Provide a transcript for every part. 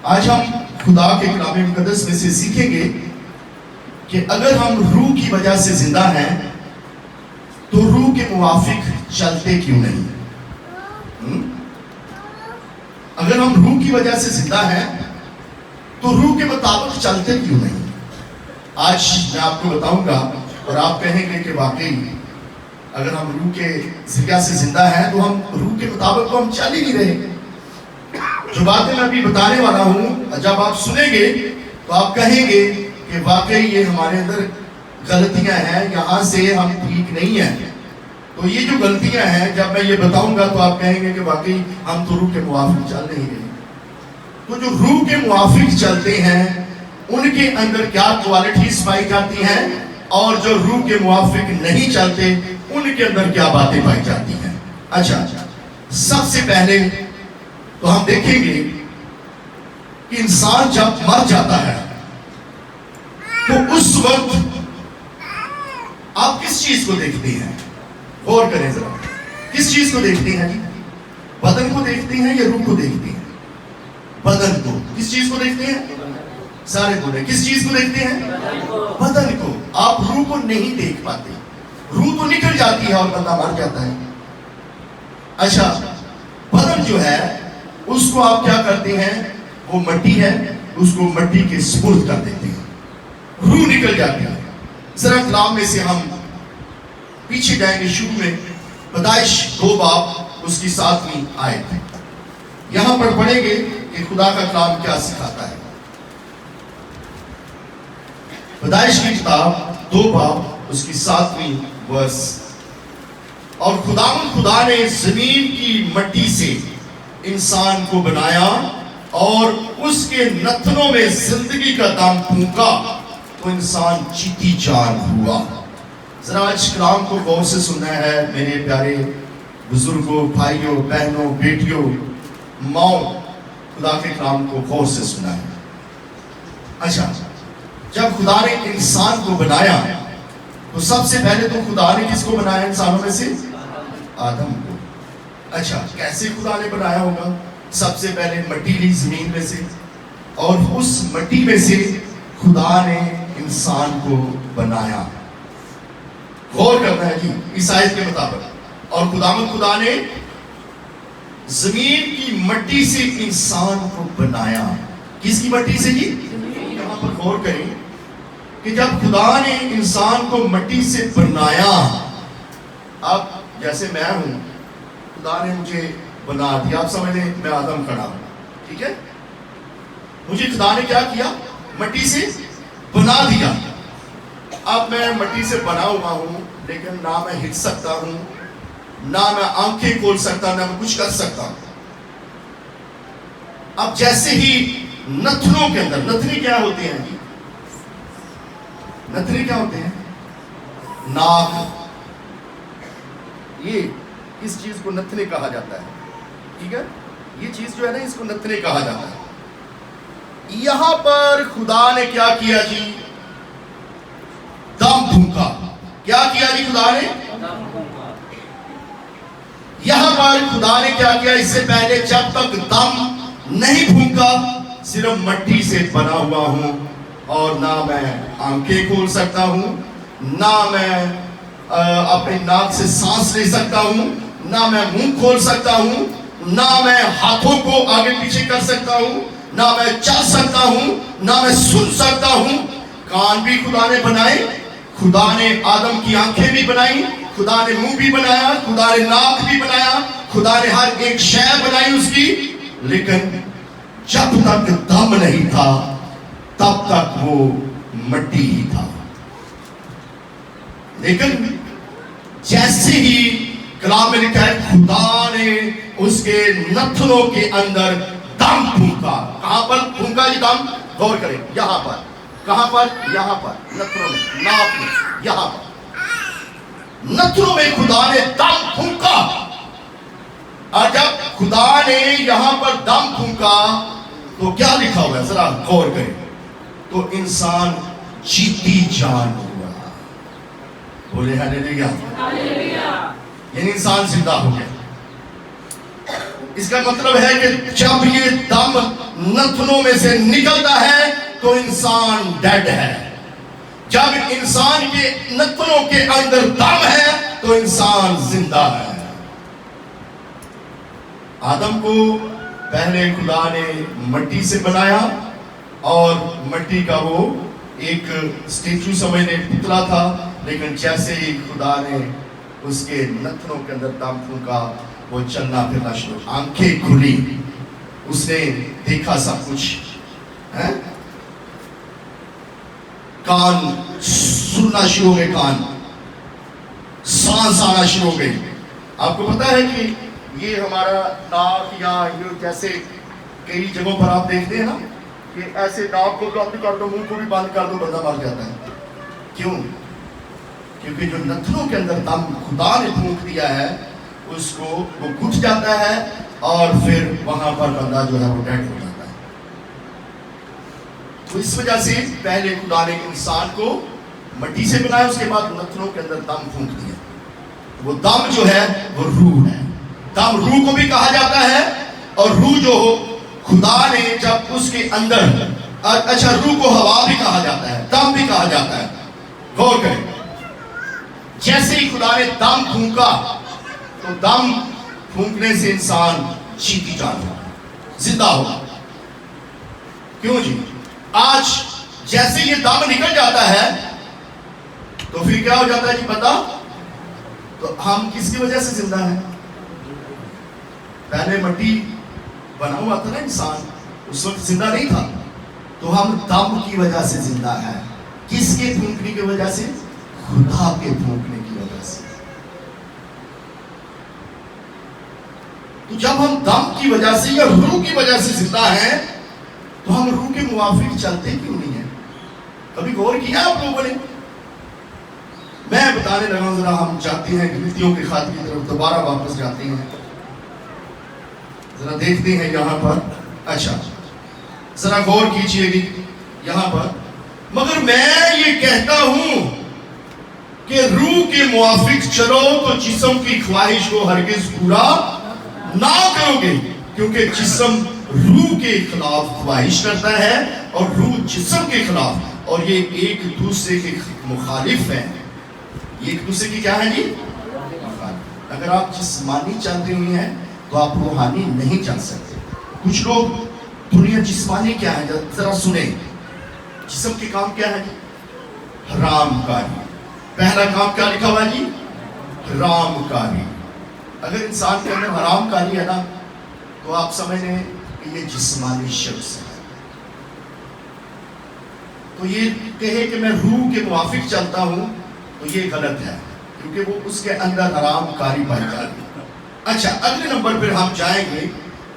آج ہم خدا کے کلام مقدس میں سے سیکھیں گے کہ اگر ہم روح کی وجہ سے زندہ ہیں تو روح کے موافق چلتے کیوں نہیں؟ اگر ہم روح کی وجہ سے زندہ ہیں تو روح کے مطابق چلتے کیوں نہیں؟ آج میں آپ کو بتاؤں گا اور آپ کہیں گے کہ واقعی اگر ہم روح کے ذریعہ سے زندہ ہیں تو ہم روح کے مطابق تو ہم چل ہی نہیں رہے۔ جو باتیں میں ابھی بتانے والا ہوں جب آپ سنیں گے تو آپ کہیں گے کہ واقعی یہ ہمارے اندر غلطیاں ہیں، یہاں سے ہم ٹھیک نہیں ہیں۔ تو یہ جو غلطیاں ہیں جب میں یہ بتاؤں گا تو آپ کہیں گے کہ واقعی ہم تو روح کے موافق چل نہیں رہے۔ تو جو روح کے موافق چلتے ہیں ان کے اندر کیا کوالٹیز پائی جاتی ہیں، اور جو روح کے موافق نہیں چلتے ان کے اندر کیا باتیں پائی جاتی ہیں؟ اچھا، سب سے پہلے تو ہم دیکھیں گے کہ انسان جب مر جاتا ہے تو اس وقت آپ کس چیز کو دیکھتے ہیں؟ غور کریں ذرا، کس چیز کو دیکھتے ہیں؟ بدن کو دیکھتے ہیں یا روح کو دیکھتے ہیں؟ بدن کو۔ کس چیز کو دیکھتے ہیں؟ سارے بولے، کس چیز کو دیکھتے ہیں؟ بدن کو۔ آپ روح کو نہیں دیکھ پاتے، روح تو نکل جاتی ہے اور بندہ مر جاتا ہے۔ اچھا، بدن جو ہے اس کو آپ کیا کرتے ہیں؟ وہ مٹی ہے، اس کو مٹی کے سپرد کر دیتے ہیں، روح نکل جاتی ہے۔ ذرا کلام میں سے ہم پیچھے جائیں گے، شروع میں پیدائش 2 باب اس کی 7ویں آیت ہے، یہاں پر پڑھیں گے کہ خدا کا کلام کیا سکھاتا ہے۔ پیدائش کی کتاب 2 باب اس کی 7ویں ورس۔ اور خدا نے زمین کی مٹی سے انسان کو بنایا اور اس کے نتنوں میں زندگی کا دم پھونکا تو انسان جیتی جان ہوا۔ ذرا آج کلام کو غور سے سننا ہے میرے پیارے بزرگوں، بھائیوں، بہنوں، بیٹیوں، ماؤں، خدا کے کلام کو غور سے سننا ہے۔ اچھا، جب خدا نے انسان کو بنایا تو سب سے پہلے تو خدا نے کس کو بنایا انسانوں میں سے؟ آدم کو۔ اچھا، کیسے خدا نے بنایا ہوگا؟ سب سے پہلے مٹی لی زمین میں سے، اور اس مٹی میں سے خدا نے انسان کو بنایا۔ غور کرنا ہے جی اس آیت کے مطابق۔ اور خدا نے زمین کی مٹی سے انسان کو بنایا۔ کس کی مٹی سے جی؟ یہاں پر غور کریں کہ جب خدا نے انسان کو مٹی سے بنایا، اب جیسے میں ہوں، خدا نے مجھے بنا دیا، آپ سمجھ لیں میں آدم کھڑا ہوں، ٹھیک ہے؟ مجھے خدا نے کیا کیا؟ مٹی سے بنا دیا۔ اب میں مٹی سے بنا ہوا ہوں، لیکن نہ میں ہل سکتا ہوں، نہ میں آنکھیں کھول سکتا، نہ میں کچھ کر سکتا ہوں۔ اب جیسے ہی نتنوں کے اندر، نتنی کیا ہوتے ہیں جی؟ نتنی کیا ہوتے ہیں؟ ناک۔ یہ اس چیز کو نتنے کہا جاتا ہے، ٹھیک ہے؟ یہ چیز جو ہے نا اس کو نتنے کہا جاتا ہے۔ یہاں پر خدا نے کیا کیا جی؟ دم پھونکا۔ کیا کیا جی خدا نے؟ یہاں پر خدا نے کیا کیا؟ اس سے پہلے جب تک دم نہیں پھونکا، صرف مٹی سے بنا ہوا ہوں، اور نہ میں آنکھیں کھول سکتا ہوں، نہ میں اپنے ناک سے سانس لے سکتا ہوں، نہ میں منہ کھول سکتا ہوں، نہ میں ہاتھوں کو آگے پیچھے کر سکتا ہوں، نہ میں چل سکتا ہوں، نہ میں سن سکتا ہوں۔ کان بھی خدا نے بنائے، خدا نے آدم کی آنکھیں بھی بنائی، خدا نے منہ بھی بنایا، خدا نے ناک بھی بنایا، خدا نے ہر ایک شے بنائی اس کی، لیکن جب تک دم نہیں تھا تب تک وہ مٹی ہی تھا۔ لیکن جیسے ہی کلام میں لکھا ہے خدا نے اس کے نتنوں کے اندر دم پھونکا۔ کہاں پر پھونکا یہ دم؟ غور کریں، یہاں پر۔ کہاں پر؟ یہاں پر، نتنوں میں، ناک میں، یہاں پر نتنوں میں خدا نے دم پھونکا۔ اور جب خدا نے یہاں پر دم پھونکا تو کیا لکھا ہوا ہے؟ ذرا غور کریں تو انسان جیتی جان ہوا۔ بولے ہاللیلویا۔ یعنی انسان زندہ ہو گیا۔ اس کا مطلب ہے کہ جب یہ دم نتنوں میں سے نکلتا ہے تو انسان ڈیڈ ہے. جب انسان کے نتنوں کے اندر دم ہے تو انسان زندہ ہے. آدم کو پہلے خدا نے مٹی سے بنایا اور مٹی کا وہ ایک اسٹیچو سمجھنے پتلا تھا، لیکن جیسے ہی خدا نے اس کے نتنوں کے اندر دم پھونکا وہ چلنا پھرنا شروع، آنکھیں کھلی، اس نے دیکھا سب کچھ، کان سننا شروع ہو گئے، کان سانس آنا شروع ہو گئی. آپ کو پتا ہے کہ یہ ہمارا ناک یا یہ جیسے کئی جگہوں پر آپ دیکھتے ہیں نا کہ ایسے ناک کو بند کر دو، منہ کو بھی بند کر دو، بندہ مر جاتا ہے. کیوں؟ کیونکہ جو نتنوں کے اندر دم خدا نے پھونک دیا ہے اس کو وہ گھٹ جاتا ہے اور پھر وہاں پر بندہ جو ہے وہ ڈیڈ ہو جاتا ہے. تو اس وجہ سے پہلے خدا نے انسان کو مٹی سے بنایا، اس کے بعد نتنوں کے اندر دم پھونک دیا. وہ دم جو ہے وہ روح ہے. دم روح کو بھی کہا جاتا ہے، اور روح جو خدا نے جب اس کے اندر، اچھا روح کو ہوا بھی کہا جاتا ہے، دم بھی کہا جاتا ہے. غور کریں، جیسے ہی خدا نے دم پھونکا تو دم پھونکنے سے انسان جیتی جان ہو، زندہ ہوگا. کیوں جی؟ آج جیسے یہ دم نکل جاتا ہے تو پھر کیا ہو جاتا ہے جی پتا؟ تو ہم کس کی وجہ سے زندہ ہیں؟ پہلے مٹی بنا ہوا تھا نا انسان، اس وقت زندہ نہیں تھا. تو ہم دم کی وجہ سے زندہ ہیں. کس کے پھونکنے کی وجہ سے؟ خدا کے پھونکنے کی وجہ سے. تو جب ہم دم کی وجہ سے یا روح کی وجہ سے زندہ ہیں تو ہم روح کے موافق چلتے کیوں نہیں ہیں؟ کبھی غور کیا آپ لوگوں نے؟ میں بتانے لگا ہوں، ذرا ہم جاتے ہیں غلطیوں کے خط کی طرف، دوبارہ واپس جاتے ہیں، ذرا دیکھتے ہیں یہاں پر. اچھا ذرا غور کیجئے گی یہاں پر. مگر میں یہ کہتا ہوں کہ روح کے موافق چلو تو جسم کی خواہش کو ہرگز پورا نہ کرو گے، کیونکہ جسم روح کے خلاف خواہش کرتا ہے اور روح جسم کے خلاف، اور یہ ایک دوسرے کے مخالف ہیں. یہ ایک دوسرے کی کیا ہے جی؟ اگر آپ جسمانی چلتے ہوئے ہیں تو آپ روحانی نہیں چل سکتے. کچھ لوگ دنیا جسمانی کیا ہے، ذرا سنیں. جسم کے کام کیا ہے جی؟ حرام کاری. پہلا کام کیا لکھا ہوا جی؟ حرام کاری. اگر انسان کے اندر حرام کاری ہے نا تو آپ سمجھ لیں کہ یہ جسمانی شخص ہے. تو یہ کہے کہ میں روح کے موافق چلتا ہوں تو یہ غلط ہے، کیونکہ وہ اس کے اندر حرام کاری پائی جاتی ہے. اچھا اگلے نمبر پر ہم جائیں گے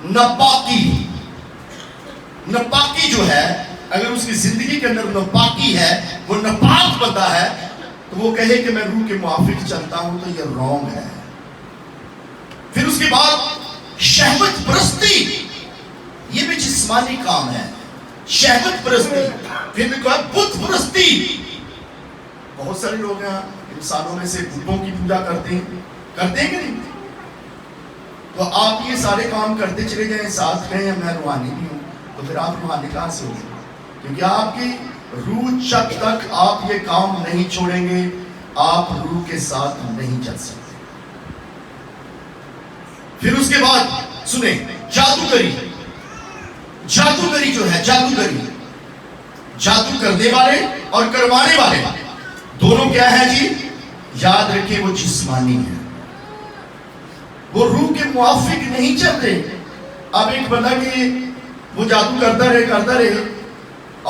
ناپاکی. ناپاکی جو ہے، اگر اس کی زندگی کے اندر ناپاکی ہے، وہ ناپاک بندہ ہے، تو وہ کہے کہ میں روح کے موافق چلتا ہوں تو یہ رونگ ہے. پھر اس کے بعد شہوت پرستی، یہ بھی جسمانی کام ہے. شہوت پرستی. پھر بھی کہا بت پرستی. بہت سارے لوگ ہیں انسانوں میں سے بتوں کی پوجا کرتے ہیں کہ نہیں؟ تو آپ یہ سارے کام کرتے چلے جائیں، ساتھ کہیں میں روحانی بھی ہوں، تو پھر آپ روحانی کہاں سے ہوگے؟ کیونکہ آپ کی روح جب تک آپ یہ کام نہیں چھوڑیں گے آپ روح کے ساتھ نہیں چل سکتے. پھر اس کے بعد سنیں جادوگری. جادوگری جو ہے، جادوگری، جادو کرنے والے اور کروانے والے دونوں کیا ہے جی؟ یاد رکھیں وہ جسمانی ہے، وہ روح کے موافق نہیں چلتے. اب ایک بندہ کہ وہ جادو کرتا رہے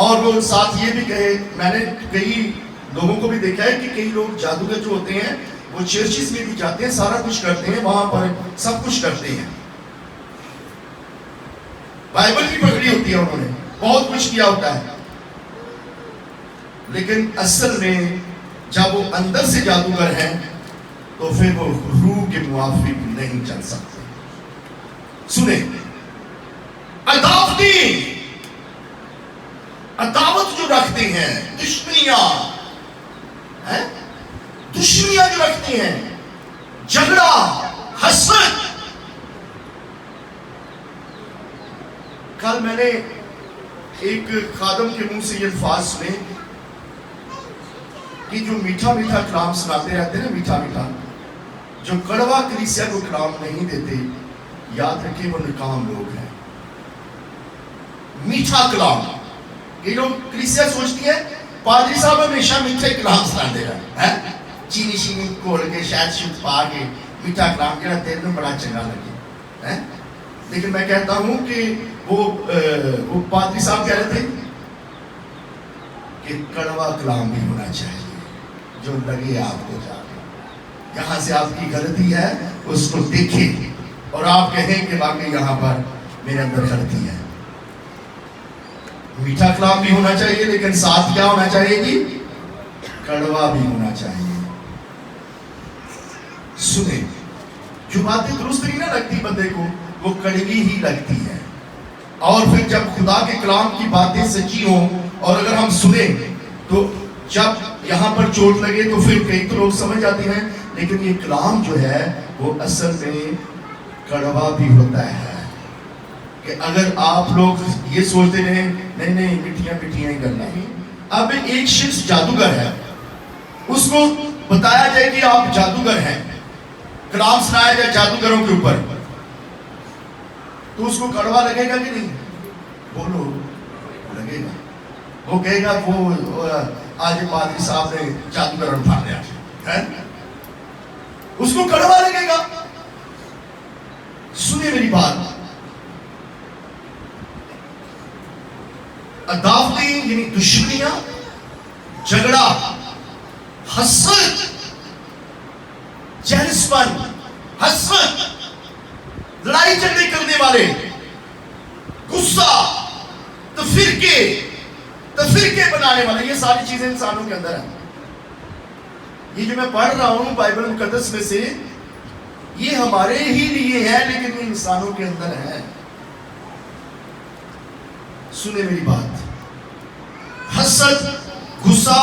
اور وہ ساتھ یہ بھی کہے، میں نے کئی لوگوں کو بھی دیکھا ہے کہ کئی لوگ جادوگر جو ہوتے ہیں وہ چرچز میں بھی جاتے ہیں، سارا کچھ کرتے ہیں، وہاں پر سب کچھ کرتے ہیں، بائبل بھی پکڑی ہوتی ہے، انہوں نے بہت کچھ کیا ہوتا ہے، لیکن اصل میں جب وہ اندر سے جادوگر ہیں تو پھر وہ روح کے موافق نہیں چل سکتے. سنیں عداوت جو رکھتے ہیں، دشمنیاں جو رکھتے ہیں، جھگڑا، حسد، کل میں نے ایک خادم کے منہ سے یہ الفاظ سنے کہ جو میٹھا میٹھا کلام سناتے رہتے ہیں، میٹھا میٹھا، جو کڑوا کلیسیا کو کلام نہیں دیتے، یاد رکھیں وہ ناکام لوگ ہیں۔ میٹھا کلام، یہ لوگ کلیسیا سوچتی ہے پادری صاحب ہمیشہ میٹھے کلام سناتے رہے، چینی شینی کھول کے شاید شد پا کے میٹھا کلام کہنا دل میں بڑا چنگا لگے۔ لیکن میں کہتا ہوں کہ وہ پادری صاحب کہہ رہے تھے کہ کڑوا کلام بھی ہونا چاہیے جو لگے آپ کو جا کے، یہاں سے آپ کی غلطی ہے اس کو دیکھیں اور آپ کہیں کہ واقعی یہاں پر میرے اندر غلطی ہے۔ میٹھا کلام بھی ہونا چاہیے لیکن ساتھ کیا ہونا چاہیے جی؟ کڑوا بھی ہونا چاہیے۔ سنیں، جو باتیں درست نہیں نہ لگتی بندے کو وہ کڑوی ہی لگتی ہے، اور پھر جب خدا کے کلام کی باتیں سچی ہوں اور اگر ہم سنیں تو جب یہاں پر چوٹ لگے تو پھر کئی تو لوگ سمجھ جاتے ہیں، لیکن یہ کلام جو ہے وہ اصل میں کڑوا بھی ہوتا ہے۔ کہ اگر آپ لوگ یہ سوچتے رہیں نہیں مٹھیاں مٹھیاں ہی کرنا ہے، اب ایک شخص جادوگر ہے، اس کو بتایا جائے کہ آپ جادوگر ہیں، کلام سنایا جائے جادوگروں کے اوپر، تو اس کو کڑوا لگے گا کہ نہیں؟ بولو، لگے گا۔ وہ کہے گا وہ آج پادری صاحب نے جادوگر اٹھا لیا ہے، اس کو کڑوا لگے گا۔ سنیں میری بات، عداوتیں یعنی دشمنیاں، جھگڑا، حسد، جہلس پن، حسد، لڑائی جھگڑے کرنے والے، غصہ، تفرقے بنانے والے، یہ ساری چیزیں انسانوں کے اندر ہیں۔ یہ جو میں پڑھ رہا ہوں بائبل مقدس میں سے، یہ ہمارے ہی لیے ہے لیکن یہ انسانوں کے اندر ہے۔ سنیں میری بات، حسد، غصہ،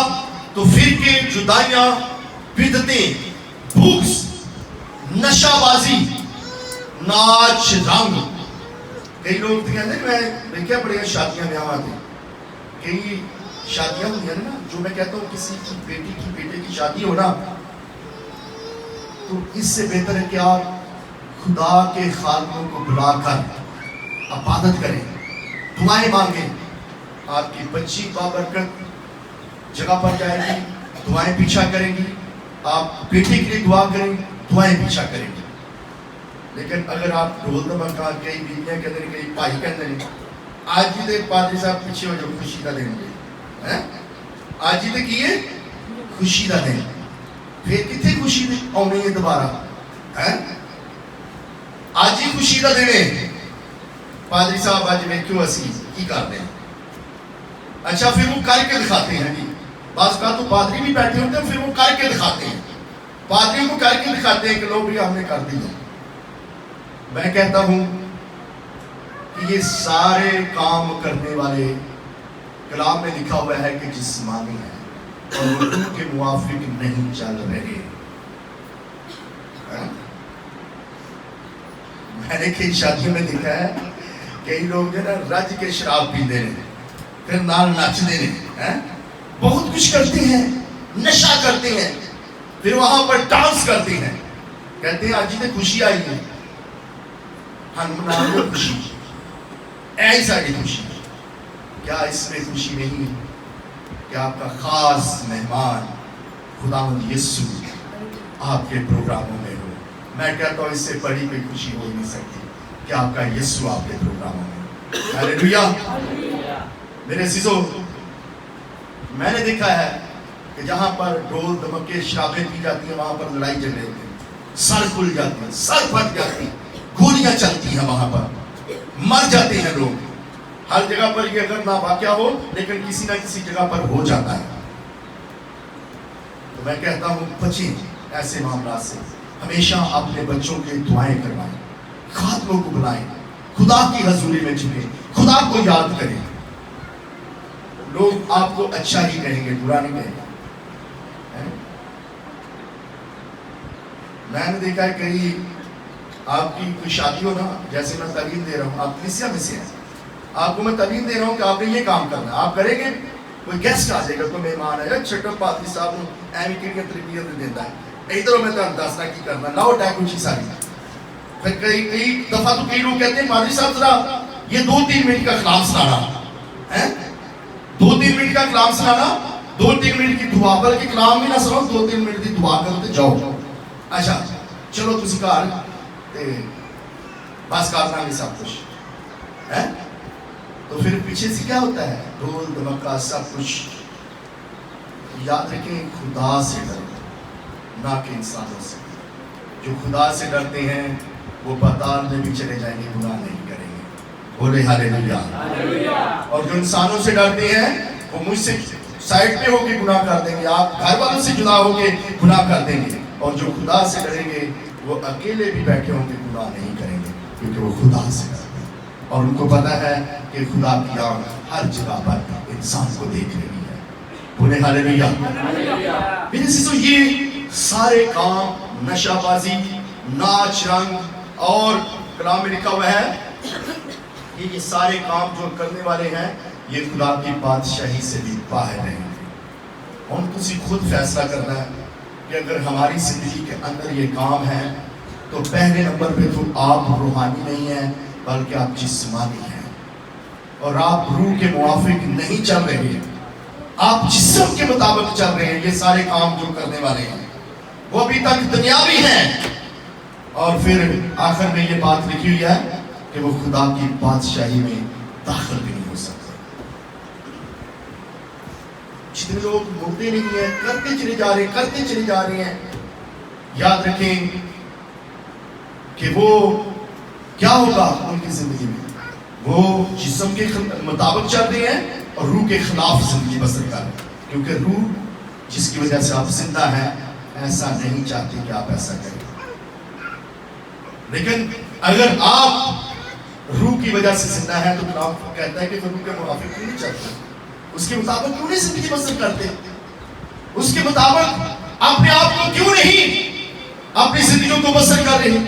تفرقے، جدائیاں، بدعتیں، بغض، نشہ بازی، ناچ رنگ۔ کئی لوگ کہتے ہیں میں دیکھا پڑے شادیاں میں آتے ہیں، کئی شادیاں ہوئی ہیں نا، جو میں کہتا ہوں کسی کی بیٹی کی بیٹے کی شادی ہو نا، تو اس سے بہتر ہے کہ آپ خدا کے خادموں کو بلا کر عبادت کریں، دعائیں مانگیں۔ آپ کی بچی بابرکت جگہ پر جائے گی، دعائیں پیچھا کریں گی، آپ بیٹے کے لیے دعا کریں، دعائیں پیچھا کریں گی۔ لیکن اگر آپ ڈھول دمکا کئی بیویاں کے اندر کئی بھائی کے اندر آج ہی دے پادری صاحب پیچھے ہو جو خوشی کا دیں گے، آج ہی دے کیے خوشی کا دیں، پھر کتنے خوشی دے آنے یہ دوبارہ آج ہی خوشی کا دینے پادری صاحب آج میں کیوں اسی کی کر دیں۔ اچھا پھر وہ کر کے دکھاتے ہیں جی، بعض کا تو پادری بھی بیٹھے ہوتے ہیں، پھر وہ کر کے دکھاتے ہیں، پادریوں کو کر کے دکھاتے ہیں کہ لوگ بھی ہم نے کر دیا۔ میں کہتا ہوں کہ یہ سارے کام کرنے والے کلام میں لکھا ہوا ہے کہ جسمانی ہے اور روح کے موافق نہیں چل رہے۔ میں نے کئی شادیوں میں دیکھا ہے کئی لوگ جو نا رج کے شراب پیتے ہیں، پھر نال نچتے ہیں، بہت کچھ کرتے ہیں، نشہ کرتے ہیں، پھر وہاں پر ڈانس کرتے ہیں، کہتے ہیں آج ہی تو خوشی آئی ہے، ہم منا رہے خوشی، ایسا کی خوشی۔ کیا اس میں خوشی نہیں ہے کہ آپ کا خاص مہمان خداوند یسوع آپ کے پروگراموں میں ہو؟ میں کہتا ہوں اس سے بڑی کوئی خوشی ہو نہیں سکتی کہ آپ کا یسوع آپ کے پروگراموں میں۔ ہاللیلویا۔ میرے عزیزو، میں نے دیکھا ہے کہ جہاں پر ڈھول دمکے شرابیں پی جاتی ہیں وہاں پر لڑائی جھگڑے ہوتے ہیں، سر کھل جاتے ہیں، سر پھٹ جاتی ہیں، گولیاں چلتی ہیں، وہاں پر مر جاتے ہیں لوگ۔ ہر جگہ پر یہ اگر نہ واقعہ ہو لیکن کسی نہ کسی جگہ پر ہو جاتا ہے۔ تو میں کہتا ہوں بچیں ایسے معاملات سے، ہمیشہ اپنے بچوں کے دعائیں کروائیں، خادموں کو بلائیں، خدا کی حضوری میں جھکیں، خدا کو یاد کریں۔ لوگ آپ کو اچھا ہی کہیں گے، برا نہیں کہیں گے۔ میں نے دیکھا ہے کئی آپ کی کوئی شادی ہو نا، جیسے میں تعلیم دے رہا ہوں، آپ کلیسیا میں سے ہیں، آپ کو میں تعلیم دے رہا ہوں کہ آپ نے یہ کام کرنا ہے, آپ کریں گے. کوئی گیسٹ آ جائے گا, کوئی مہمان آئے گا, چھٹا پادری صاحب ایم کی تربیت دیتا ہے ادھر میں تو دسنا کی کرنا نہ اٹھائے کچھ ساری. پھر کئی دفعہ تو کئی لوگ کہتے ہیں پادری صاحب ذرا یہ 2-3 منٹ کا کلام سنانا ہے, 2-3 منٹ کا کلام سنانا, 2-3 منٹ کی دعا, بلکہ کلام بھی نہ سنو, 2-3 منٹ کی دعا کرتے جاؤ. اچھا چلو تسی گھر تے بس کرنا نہیں سب کچھ ہے, تو پھر پیچھے سے کیا ہوتا ہے, ڈھول دھمکا سب کچھ. یاد رکھیں خدا سے ڈرو نہ کہ انسانوں سے. جو خدا سے ڈرتے ہیں وہ پتال میں بھی چلے جائیں گے, گناہ نہیں کریں گے. بولے ہاللیلویا. اور جو انسانوں سے ڈرتے ہیں وہ مجھ سے سائڈ پہ ہو کے گناہ کر دیں گے, آپ گھر والوں سے جدا ہو کے گناہ کر دیں گے. اور جو خدا سے ڈریں گے وہ اکیلے بھی بیٹھے ہوں گے گناہ نہیں کریں گے, کیونکہ وہ خدا سے ڈرتے ہیں اور ان کو پتا ہے کہ خدا کی آنکھ ہر جگہ پر انسان کو دیکھ رہی ہے. بولے ہاللیلویا. میرے سیسو یہ سارے کام نشہ بازی, ناچ رنگ اور کلام میں لکھا ہوا ہے یہ سارے کام جو کرنے والے ہیں یہ خدا کی بادشاہی سے بھی باہر رہیں گے. اور تسی خود فیصلہ کرنا ہے کہ اگر ہماری زندگی کے اندر یہ کام ہے تو پہلے نمبر پہ تو آپ روحانی نہیں ہیں بلکہ آپ جسمانی ہیں, اور آپ روح کے موافق نہیں چل رہے ہیں, آپ جسم کے مطابق چل رہے ہیں. یہ سارے کام جو کرنے والے ہیں وہ ابھی تک دنیاوی ہیں, اور پھر آخر میں یہ بات لکھی ہوئی ہے کہ وہ خدا کی بادشاہی میں داخل بھی نہیں ہو سکتے. جتنے لوگ مڑتے نہیں ہیں, کرتے چلے جا رہے ہیں, یاد رکھیں کہ وہ کیا ہوگا ان کی زندگی میں, وہ جسم کے مطابق چل رہے ہیں اور روح کے خلاف زندگی بسر کر رہے ہیں. کیونکہ روح جس کی وجہ سے آپ زندہ ہیں ایسا نہیں چاہتی کہ آپ ایسا کریں, لیکن اگر آپ روح کی وجہ سے زندہ ہیں تو کلام کہتا ہے کہ روح کے موافق کیوں نہیں چلتے, اس کے مطابق کیوں نہیں زندگی بسر کرتے, اس کے مطابق اپنے آپ کو کیوں نہیں اپنی زندگیوں کو بسر کر رہے.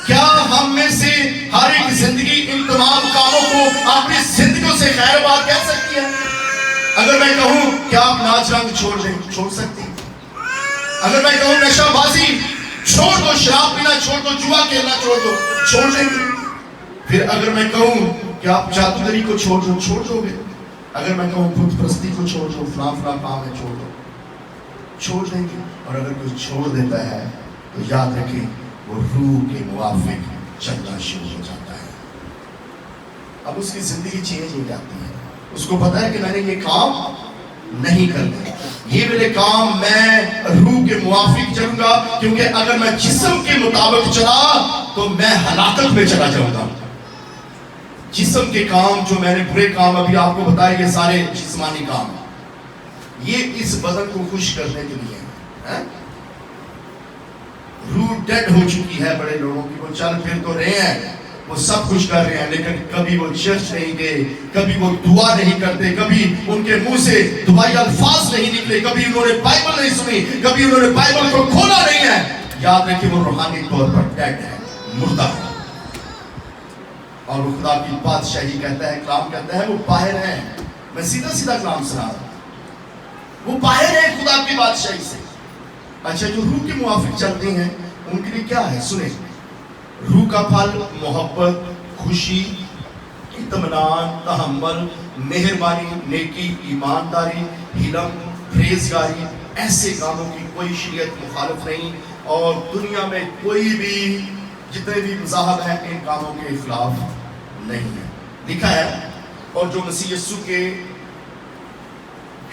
کیا ہم میں سے ہر ایک زندگی ان تمام کاموں کو اپنی زندگیوں سے خیر بات کہہ سکتی ہے؟ اگر میں کہوں کہ آپ ناچ رنگ چھوڑ دیں, چھوڑ سکتی. اگر میں کہوں نشہ بازی چھوڑ دو, شراب پینا چھوڑ دو, جوا کھیلنا چھوڑ دو, چھوڑ دیں گے. پھر اگر میں کہوں کہ آپ جادوگری کو چھوڑ دو, چھوڑ دو گے. اگر میں کہوں بت پرستی کو چھوڑ دو, فلاں کام ہے چھوڑ دو, چھوڑ دیں گے. اور اگر کوئی چھوڑ دیتا ہے تو یاد رکھیں وہ روح کے موافق چلنا شروع ہو جاتا ہے. اب اس کی زندگی چینج ہو جاتی ہے, اس کو پتا ہے کہ میں نے یہ کام نہیں کرنا, یہ میرے کام میں روح کے موافق چلوں گا, کیونکہ اگر میں جسم کے مطابق چلا تو میں ہلاکت میں چلا جاؤں گا. جسم کے کام جو میں نے برے کام ابھی آپ کو بتائے یہ سارے جسمانی کام, یہ اس بدن کو خوش کرنے کے لیے ہے. روح ڈیڈ ہو چکی ہے بڑے لوگوں کی, وہ چل پھر تو رہے ہیں, وہ سب کچھ کر رہے ہیں, لیکن کبھی وہ چرچ نہیں گئے, کبھی وہ دعا نہیں کرتے, کبھی ان کے منہ سے دعائی الفاظ نہیں نکلے, کبھی انہوں نے بائبل نہیں سنی, کبھی انہوں نے بائبل کو کھولا نہیں ہے. یاد رکھیں وہ روحانی طور پر ڈیڈ ہے, مردہ ہے. اور وہ خدا کی بادشاہی کہتا ہے, کلام کہتا ہے وہ باہر ہے. میں سیدھا کلام سنا رہا ہوں, وہ باہر ہے خدا کی بادشاہی سے. اچھا جو روح کے موافق چلتے ہیں ان کے لیے کیا ہے, سنیں. روح کا پھل محبت, خوشی, اطمینان, تحمل, مہربانی, نیکی, ایمانداری, حلم, پرہیزگاری. ایسے کاموں کی کوئی شریعت مخالف نہیں, اور دنیا میں کوئی بھی جتنے بھی مذاہب ہیں ان کاموں کے خلاف نہیں ہے. لکھا ہے اور جو مسیح یسوع کے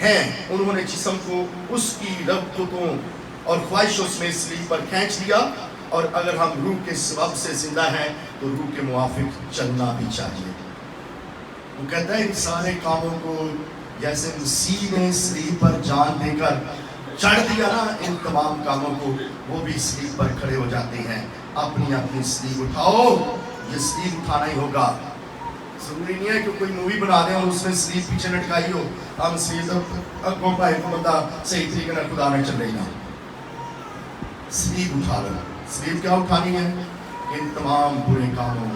ہیں انہوں نے جسم کو اس کی رغبتوں اور خواہشوں میں صلیب پر کھینچ لیا, اور اگر ہم روح کے سبب سے زندہ ہیں تو روح کے موافق چلنا بھی چاہیے. وہ کہتا ہے ان سارے کاموں کو جیسے مسیح نے صلیب پر جان دے کر چڑھ دیا نا, ان تمام کاموں کو وہ بھی صلیب پر کھڑے ہو جاتے ہیں. اپنی اپنی صلیب اٹھاؤ, یہ صلیب اٹھانا ہی ہوگا. ضروری نہیں ہے کہ کوئی مووی بنا دیں اور اس میں صلیب پیچھے لٹکائی ہو, ہم صلیب اگوں پائے کو بندہ صحیح طریقے سے خدا نہ چل رہی نا. صلیب اٹھا لو. صلیب کیا اٹھانی ہے؟ ان تمام برے کاموں